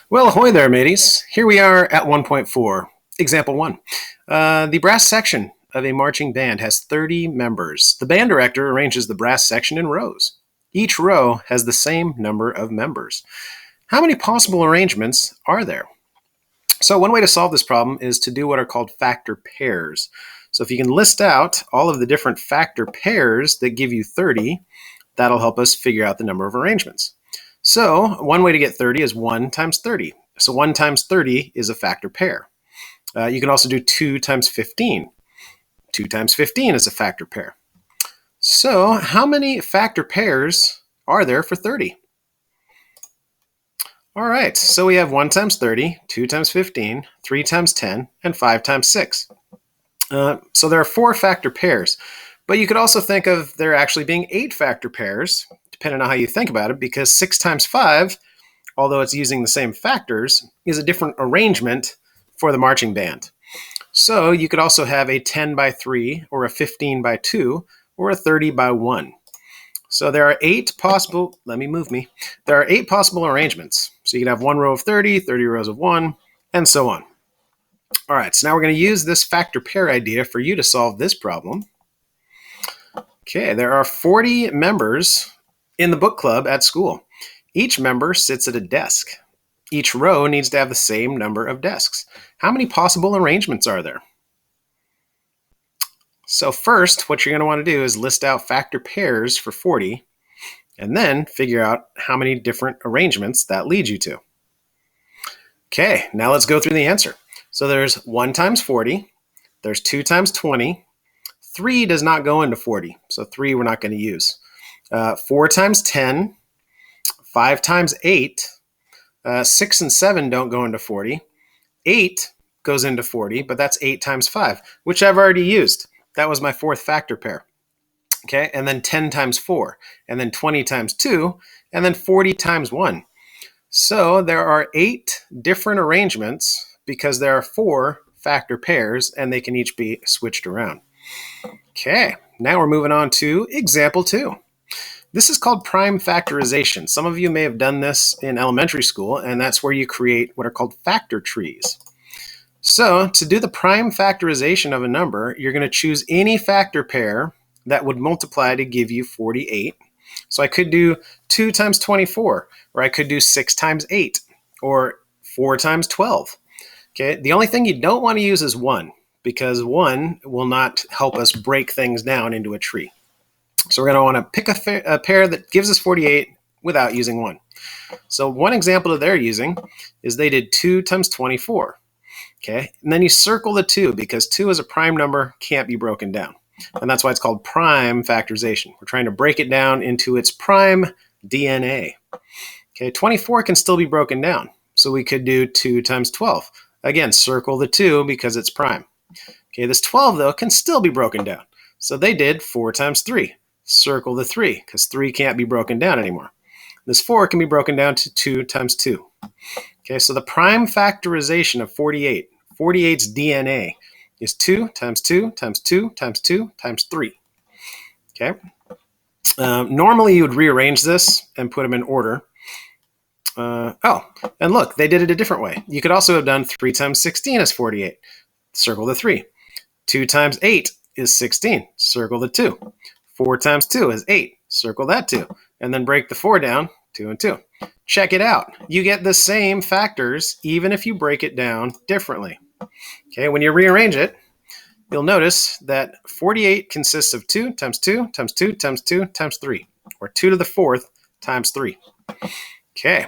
Well, ahoy there, mateys. Here we are at 1.4. Example 1. The brass section of a marching band has 30 members. The band director arranges the brass section in rows. Each row has the same number of members. How many possible arrangements are there? So one way to solve this problem is to do what are called factor pairs. So if you can list out all of the different factor pairs that give you 30, that'll help us figure out the number of arrangements. So one way to get 30 is 1 times 30. So 1 times 30 is a factor pair. You can also do 2 times 15. 2 times 15 is a factor pair. So how many factor pairs are there for 30? All right, so we have 1 times 30, 2 times 15, 3 times 10, and 5 times 6. So there are 4 factor pairs, but you could also think of there actually being 8 factor pairs, depending on how you think about it, because 6 times 5, although it's using the same factors, is a different arrangement for the marching band. So you could also have a 10 by 3, or a 15 by 2, or a 30 by 1. So there are 8 possible, there are 8 possible arrangements. So you could have 1 row of 30, 30 rows of 1, and so on. All right, so now we're going to use this factor pair idea for you to solve this problem. Okay, there are 40 members in the book club at school. Each member sits at a desk. Each row needs to have the same number of desks. How many possible arrangements are there? So first, what you're going to want to do is list out factor pairs for 40, and then figure out how many different arrangements that leads you to. Okay, now let's go through the answer. So there's 1 times 40, there's 2 times 20, 3 does not go into 40, so 3 we're not going to use. 4 times 10, 5 times 8, 6 and 7 don't go into 40. 8 goes into 40, but that's 8 times 5, which I've already used. That was my 4th factor pair. Okay, and then 10 times 4, and then 20 times 2, and then 40 times 1. So there are 8 different arrangements because there are 4 factor pairs, and they can each be switched around. Okay, now we're moving on to example 2. This is called prime factorization. Some of you may have done this in elementary school, and that's where you create what are called factor trees. So to do the prime factorization of a number, you're going to choose any factor pair that would multiply to give you 48. So I could do 2 times 24, or I could do 6 times 8, or 4 times 12. Okay, the only thing you don't want to use is 1, because 1 will not help us break things down into a tree. So we're going to want to pick a pair that gives us 48 without using 1. So one example that they're using is they did 2 times 24. Okay, and then you circle the 2 because 2 is a prime number, can't be broken down. And that's why it's called prime factorization. We're trying to break it down into its prime DNA. Okay, 24 can still be broken down. So we could do 2 times 12. Again, circle the 2 because it's prime. Okay, this 12, though, can still be broken down. So they did 4 times 3. Circle the 3 because 3 can't be broken down anymore. This 4 can be broken down to 2 times 2. Okay, so the prime factorization of 48, 48's DNA is 2 times 2 times 2 times 2 times 3. Okay. Normally you would rearrange this and put them in order. And look, they did it a different way. You could also have done 3 times 16 is 48. Circle the 3. 2 times 8 is 16. Circle the 2. 4 times 2 is 8. Circle that 2. And then break the 4 down, 2 and 2. Check it out. You get the same factors even if you break it down differently. Okay, when you rearrange it, you'll notice that 48 consists of 2 times 2 times 2 times 2 times 3, or 2 to the 4th times 3. Okay,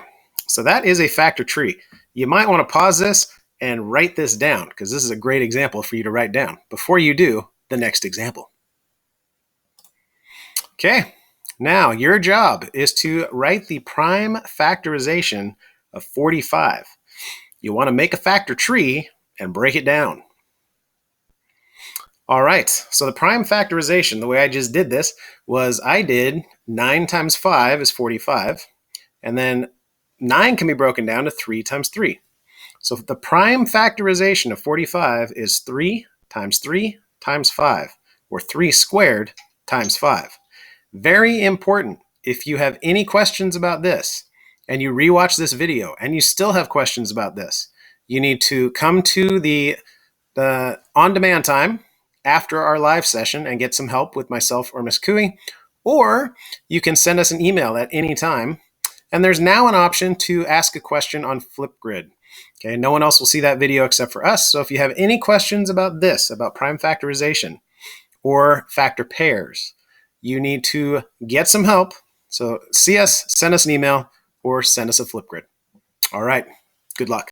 so that is a factor tree. You might want to pause this and write this down because this is a great example for you to write down before you do the next example. Okay. Now, your job is to write the prime factorization of 45. You want to make a factor tree and break it down. All right, so the prime factorization, the way I just did this, was I did 9 times 5 is 45, and then 9 can be broken down to 3 times 3. So the prime factorization of 45 is 3 times 3 times 5, or 3 squared times 5. Very important. If you have any questions about this, and you rewatch this video and you still have questions about this, you need to come to the on-demand time after our live session and get some help with myself or Miss Cooey, or you can send us an email at any time. And there's now an option to ask a question on Flipgrid. Okay, no one else will see that video except for us. So if you have any questions about this, about prime factorization or factor pairs, you need to get some help. So see us, send us an email, or send us a Flipgrid. All right, good luck.